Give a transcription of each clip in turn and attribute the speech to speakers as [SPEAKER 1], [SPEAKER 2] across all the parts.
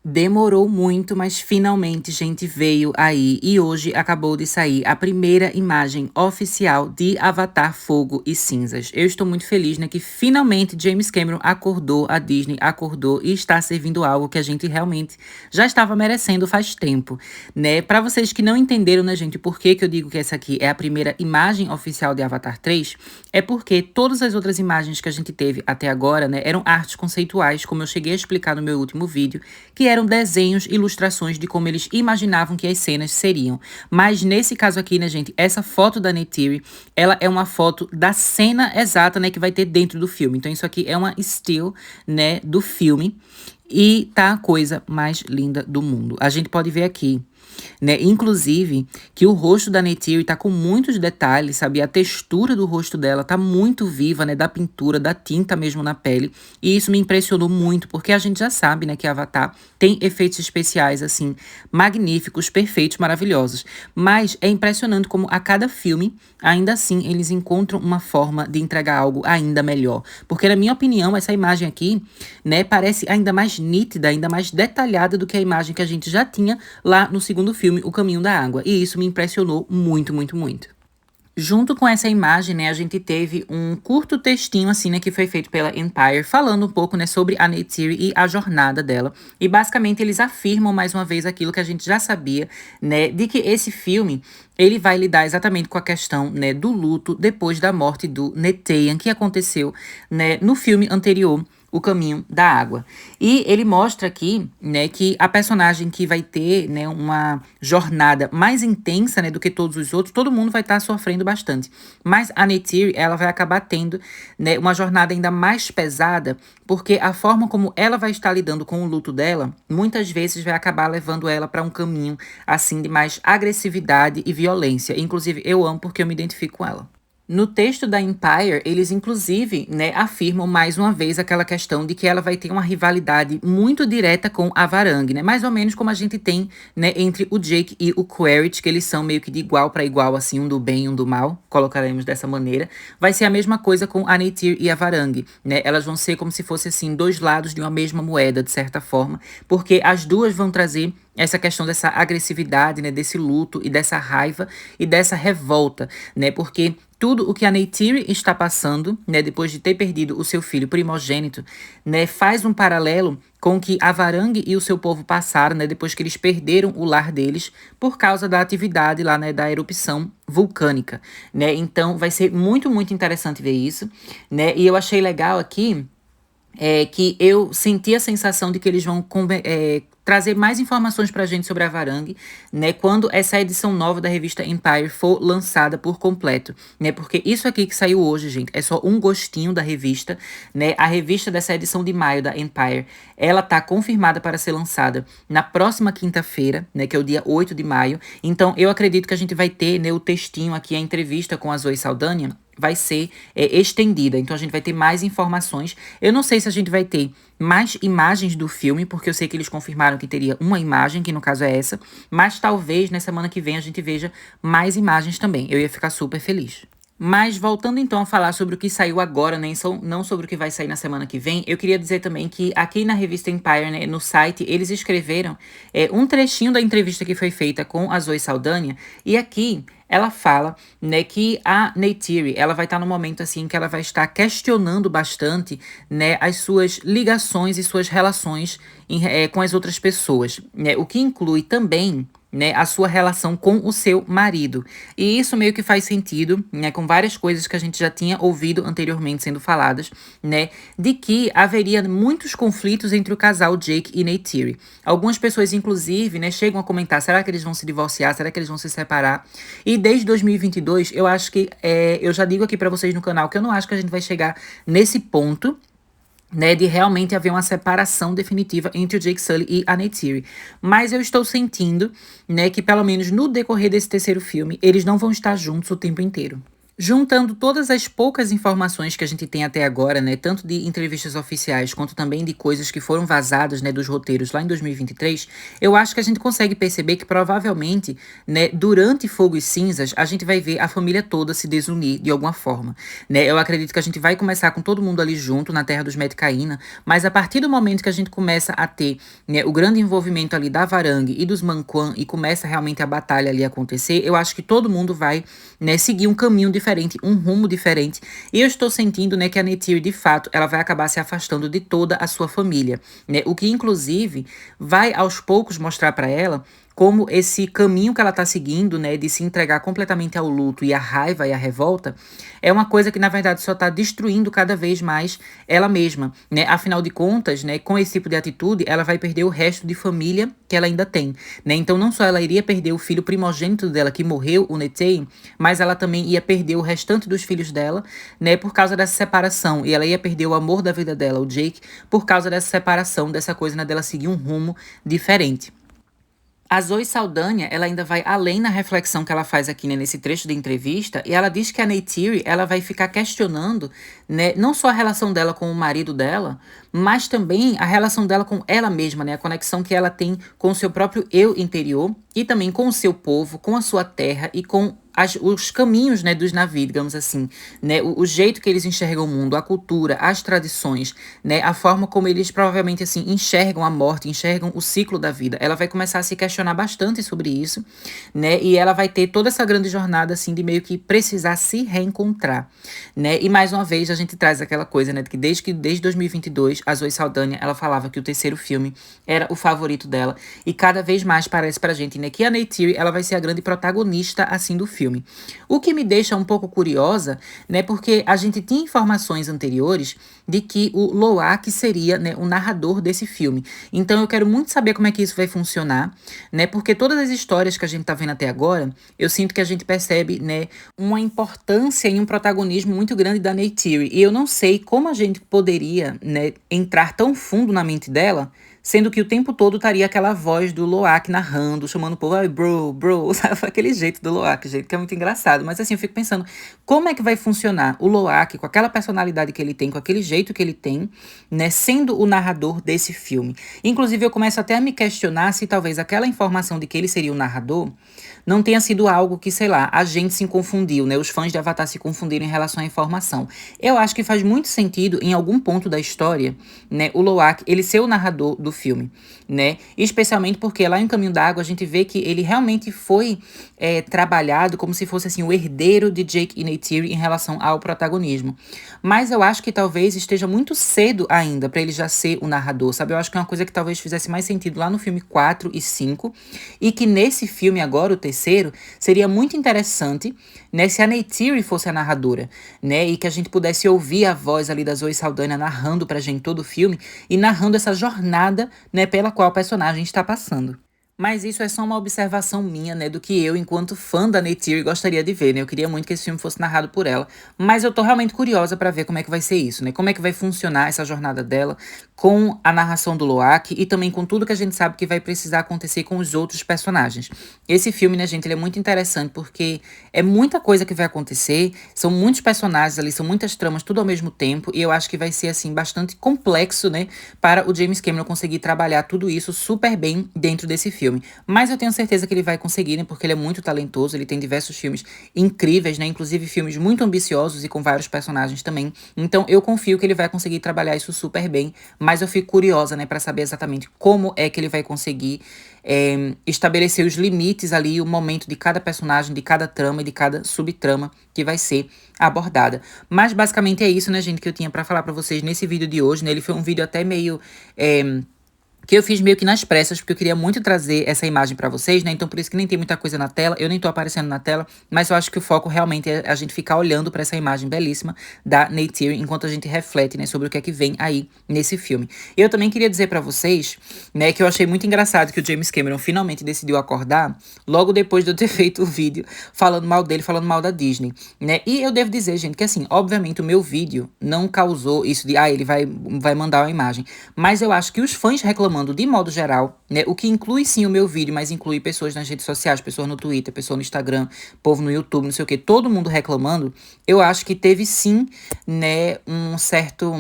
[SPEAKER 1] Demorou muito, mas finalmente, gente, veio aí. E hoje acabou de sair a primeira imagem oficial de Avatar Fogo e Cinzas. Eu estou muito feliz, né, que finalmente James Cameron acordou, a Disney acordou e está servindo algo que a gente realmente já estava merecendo faz tempo, né? Para vocês que não entenderam, né, gente, por que que eu digo que essa aqui é a primeira imagem oficial de Avatar 3, é porque todas as outras imagens que a gente teve até agora, né, eram artes conceituais, como eu cheguei a explicar no meu último vídeo, que eram desenhos, ilustrações de como eles imaginavam que as cenas seriam. Mas nesse caso aqui, né, gente, essa foto da Neytiri, ela é uma foto da cena exata, né, que vai ter dentro do filme. Então isso aqui é uma still, né, do filme. E tá a coisa mais linda do mundo. A gente pode ver aqui, né? Inclusive, que o rosto da Neytiri tá com muitos detalhes, sabe? A textura do rosto dela tá muito viva, né? Da pintura, da tinta mesmo na pele. E isso me impressionou muito, porque a gente já sabe, né, que Avatar tem efeitos especiais, assim, magníficos, perfeitos, maravilhosos. Mas é impressionante como a cada filme, ainda assim, eles encontram uma forma de entregar algo ainda melhor. Porque, na minha opinião, essa imagem aqui, né, parece ainda mais nítida, ainda mais detalhada do que a imagem que a gente já tinha lá no segundo filme, O Caminho da Água. E isso me impressionou muito, muito, muito. Junto com essa imagem, né, a gente teve um curto textinho, assim, né, que foi feito pela Empire, falando um pouco, né, sobre a Neytiri e a jornada dela. E basicamente eles afirmam mais uma vez aquilo que a gente já sabia, né, de que esse filme, ele vai lidar exatamente com a questão, né, do luto depois da morte do Neteyam, que aconteceu, né, no filme anterior, O Caminho da Água. E ele mostra aqui, né, que a personagem que vai ter, né, uma jornada mais intensa, né, do que todos os outros, todo mundo vai estar sofrendo bastante. Mas a Neytiri, ela vai acabar tendo, né, uma jornada ainda mais pesada, porque a forma como ela vai estar lidando com o luto dela, muitas vezes vai acabar levando ela para um caminho, assim, de mais agressividade e violência. Inclusive, eu amo porque eu me identifico com ela. No texto da Empire, eles inclusive, né, afirmam mais uma vez aquela questão de que ela vai ter uma rivalidade muito direta com a Varang, né? Mais ou menos como a gente tem, né, entre o Jake e o Quaritch, que eles são meio que de igual para igual, assim, um do bem e um do mal, colocaremos dessa maneira. Vai ser a mesma coisa com a Neytiri e a Varang, né? Elas vão ser como se fossem, assim, dois lados de uma mesma moeda, de certa forma, porque as duas vão trazer essa questão dessa agressividade, né, desse luto e dessa raiva e dessa revolta, né? Porque tudo o que a Neytiri está passando, né, depois de ter perdido o seu filho primogênito, né, faz um paralelo com o que a Varang e o seu povo passaram, né, depois que eles perderam o lar deles por causa da atividade lá, né, da erupção vulcânica, né? Então vai ser muito, muito interessante ver isso, né? E eu achei legal aqui que eu senti a sensação de que eles vão trazer mais informações pra gente sobre a Varang, né, quando essa edição nova da revista Empire for lançada por completo, né, porque isso aqui que saiu hoje, gente, é só um gostinho da revista, né, a revista dessa edição de maio da Empire, ela tá confirmada para ser lançada na próxima quinta-feira, né, que é o dia 8 de maio, então eu acredito que a gente vai ter, né, o textinho aqui, a entrevista com a Zoe Saldanha, vai ser estendida. Então a gente vai ter mais informações. Eu não sei se a gente vai ter mais imagens do filme, porque eu sei que eles confirmaram que teria uma imagem, que no caso é essa, mas talvez na semana que vem a gente veja mais imagens também. Eu ia ficar super feliz. Mas voltando então a falar sobre o que saiu agora, né, não sobre o que vai sair na semana que vem, eu queria dizer também que aqui na revista Empire, né, no site, eles escreveram um trechinho da entrevista que foi feita com a Zoe Saldanha, e aqui ela fala, né, que a Neytiri, ela vai estar no momento assim que ela vai estar questionando bastante, né, as suas ligações e suas relações com as outras pessoas, né, o que inclui também, né, a sua relação com o seu marido. E isso meio que faz sentido, né, com várias coisas que a gente já tinha ouvido anteriormente sendo faladas, né, de que haveria muitos conflitos entre o casal Jake e Neytiri. Algumas pessoas, inclusive, né, chegam a comentar, será que eles vão se divorciar? Será que eles vão se separar? E desde 2022, eu acho que, eu já digo aqui pra vocês no canal, que eu não acho que a gente vai chegar nesse ponto, né, de realmente haver uma separação definitiva entre o Jake Sully e a Neytiri. Mas eu estou sentindo, né, que pelo menos no decorrer desse terceiro filme, eles não vão estar juntos o tempo inteiro. Juntando todas as poucas informações que a gente tem até agora, né, tanto de entrevistas oficiais quanto também de coisas que foram vazadas, né, dos roteiros lá em 2023, eu acho que a gente consegue perceber que provavelmente, né, durante Fogo e Cinzas, a gente vai ver a família toda se desunir de alguma forma, né? Eu acredito que a gente vai começar com todo mundo ali junto na Terra dos Metkayina, mas a partir do momento que a gente começa a ter, né, o grande envolvimento ali da Varang e dos Manquan e começa realmente a batalha ali acontecer, eu acho que todo mundo vai, né, seguir um caminho diferente, um rumo diferente. E eu estou sentindo, né, que a Neytiri, de fato, ela vai acabar se afastando de toda a sua família, né? O que, inclusive, vai aos poucos mostrar para ela como esse caminho que ela tá seguindo, né, de se entregar completamente ao luto e à raiva e à revolta, é uma coisa que, na verdade, só tá destruindo cada vez mais ela mesma, né? Afinal de contas, né, com esse tipo de atitude, ela vai perder o resto de família que ela ainda tem, né? Então, não só ela iria perder o filho primogênito dela, que morreu, o Netei, mas ela também ia perder o restante dos filhos dela, né, por causa dessa separação. E ela ia perder o amor da vida dela, o Jake, por causa dessa separação, dessa coisa, né, dela seguir um rumo diferente. A Zoe Saldanha, ela ainda vai além na reflexão que ela faz aqui, né, nesse trecho da entrevista, e ela diz que a Neytiri, ela vai ficar questionando, né, não só a relação dela com o marido dela, mas também a relação dela com ela mesma, né, a conexão que ela tem com o seu próprio eu interior e também com o seu povo, com a sua terra e com os caminhos, né, dos navios, digamos assim, né, o jeito que eles enxergam o mundo, a cultura, as tradições, né, a forma como eles provavelmente, assim, enxergam a morte, enxergam o ciclo da vida. Ela vai começar a se questionar bastante sobre isso, né, e ela vai ter toda essa grande jornada, assim, de meio que precisar se reencontrar, né, e mais uma vez a gente traz aquela coisa, né, de que desde 2022, a Zoe Saldanha, ela falava que o terceiro filme era o favorito dela, e cada vez mais parece pra gente, né, que a Neytiri, ela vai ser a grande protagonista, assim, do filme. O que me deixa um pouco curiosa, né, porque a gente tinha informações anteriores de que o Loak seria, né, o narrador desse filme. Então eu quero muito saber como é que isso vai funcionar, né, porque todas as histórias que a gente tá vendo até agora, eu sinto que a gente percebe, né, uma importância e um protagonismo muito grande da Neytiri. E eu não sei como a gente poderia, né, entrar tão fundo na mente dela, sendo que o tempo todo estaria aquela voz do Loak narrando, chamando o povo, ai, bro, bro, sabe? Aquele jeito do Loak, gente, que é muito engraçado. Mas assim, eu fico pensando, como é que vai funcionar o Loak com aquela personalidade que ele tem, com aquele jeito que ele tem, né, sendo o narrador desse filme? Inclusive, eu começo até a me questionar se talvez aquela informação de que ele seria o narrador não tenha sido algo que, sei lá, a gente se confundiu, né? Os fãs de Avatar se confundiram em relação à informação. Eu acho que faz muito sentido, em algum ponto da história, né, o Loak, ele ser o narrador do filme, né? Especialmente porque lá em Caminho da Água a gente vê que ele realmente foi trabalhado como se fosse, assim, o herdeiro de Jake e Neytiri em relação ao protagonismo. Mas eu acho que talvez esteja muito cedo ainda para ele já ser o narrador, sabe? Eu acho que é uma coisa que talvez fizesse mais sentido lá no filme 4 e 5, e que nesse filme agora, o terceiro, seria muito interessante, né, se a Neytiri fosse a narradora, né, e que a gente pudesse ouvir a voz ali da Zoe Saldanha narrando pra gente todo o filme e narrando essa jornada, né, pela qual o personagem está passando. Mas isso é só uma observação minha, né, do que eu, enquanto fã da Neytiri, gostaria de ver, né? Eu queria muito que esse filme fosse narrado por ela, mas eu tô realmente curiosa pra ver como é que vai ser isso, né? Como é que vai funcionar essa jornada dela com a narração do Loak e também com tudo que a gente sabe que vai precisar acontecer com os outros personagens. Esse filme, né, gente, ele é muito interessante porque é muita coisa que vai acontecer, são muitos personagens ali, são muitas tramas, tudo ao mesmo tempo, e eu acho que vai ser, assim, bastante complexo, né, para o James Cameron conseguir trabalhar tudo isso super bem dentro desse filme. Mas eu tenho certeza que ele vai conseguir, né, porque ele é muito talentoso, ele tem diversos filmes incríveis, né, inclusive filmes muito ambiciosos e com vários personagens também. Então eu confio que ele vai conseguir trabalhar isso super bem, mas eu fico curiosa, né, para saber exatamente como é que ele vai conseguir estabelecer os limites ali, o momento de cada personagem, de cada trama e de cada subtrama que vai ser abordada. Mas basicamente é isso, né, gente, que eu tinha para falar para vocês nesse vídeo de hoje, né? Ele foi um vídeo até meio que eu fiz meio que nas pressas, porque eu queria muito trazer essa imagem pra vocês, né? Então por isso que nem tem muita coisa na tela, eu nem tô aparecendo na tela, mas eu acho que o foco realmente é a gente ficar olhando pra essa imagem belíssima da Neytiri, enquanto a gente reflete, né, sobre o que é que vem aí nesse filme. Eu também queria dizer pra vocês, né, que eu achei muito engraçado que o James Cameron finalmente decidiu acordar, logo depois de eu ter feito o vídeo falando mal dele, falando mal da Disney, né? E eu devo dizer, gente, que assim, obviamente o meu vídeo não causou isso de, ele vai mandar uma imagem, mas eu acho que os fãs reclamando reclamando de modo geral, né? O que inclui sim o meu vídeo, mas inclui pessoas nas redes sociais, pessoas no Twitter, pessoas no Instagram, povo no YouTube, não sei o que, todo mundo reclamando. Eu acho que teve sim, né, um certo,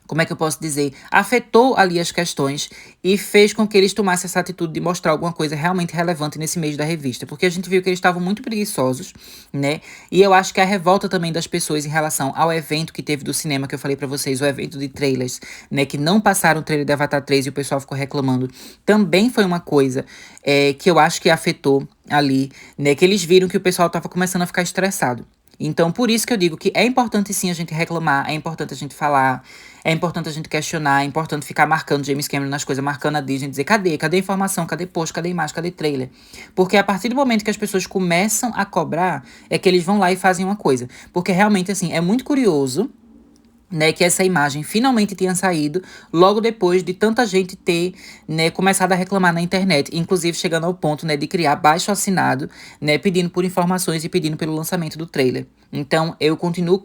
[SPEAKER 1] como é que eu posso dizer? Afetou ali as questões e fez com que eles tomassem essa atitude de mostrar alguma coisa realmente relevante nesse mês da revista. Porque a gente viu que eles estavam muito preguiçosos, né? E eu acho que a revolta também das pessoas em relação ao evento que teve do cinema, que eu falei pra vocês, o evento de trailers, né? Que não passaram o trailer de Avatar 3 e o pessoal ficou reclamando. Também foi uma coisa que eu acho que afetou ali, né? Que eles viram que o pessoal tava começando a ficar estressado. Então, por isso que eu digo que é importante sim a gente reclamar, é importante a gente falar, é importante a gente questionar, é importante ficar marcando James Cameron nas coisas, marcando a Disney, dizer cadê? Cadê a informação? Cadê post? Cadê imagem? Cadê trailer? Porque a partir do momento que as pessoas começam a cobrar, é que eles vão lá e fazem uma coisa. Porque realmente, assim, é muito curioso, né, que essa imagem finalmente tenha saído logo depois de tanta gente ter, né, começado a reclamar na internet, inclusive chegando ao ponto, né, de criar abaixo-assinado, né, pedindo por informações e pedindo pelo lançamento do trailer. Então, eu continuo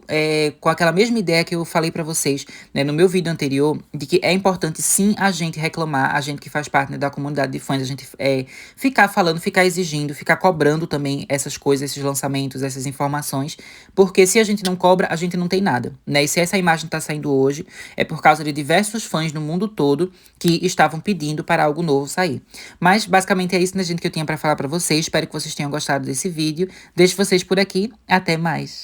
[SPEAKER 1] com aquela mesma ideia que eu falei pra vocês, né, no meu vídeo anterior, de que é importante sim a gente reclamar, a gente que faz parte, né, da comunidade de fãs, a gente ficar falando, ficar exigindo, ficar cobrando também essas coisas, esses lançamentos, essas informações, porque se a gente não cobra, a gente não tem nada, né? E se essa imagem tá saindo hoje, é por causa de diversos fãs no mundo todo que estavam pedindo para algo novo sair. Mas, basicamente, é isso, né, gente, que eu tinha pra falar pra vocês. Espero que vocês tenham gostado desse vídeo. Deixo vocês por aqui. Até mais!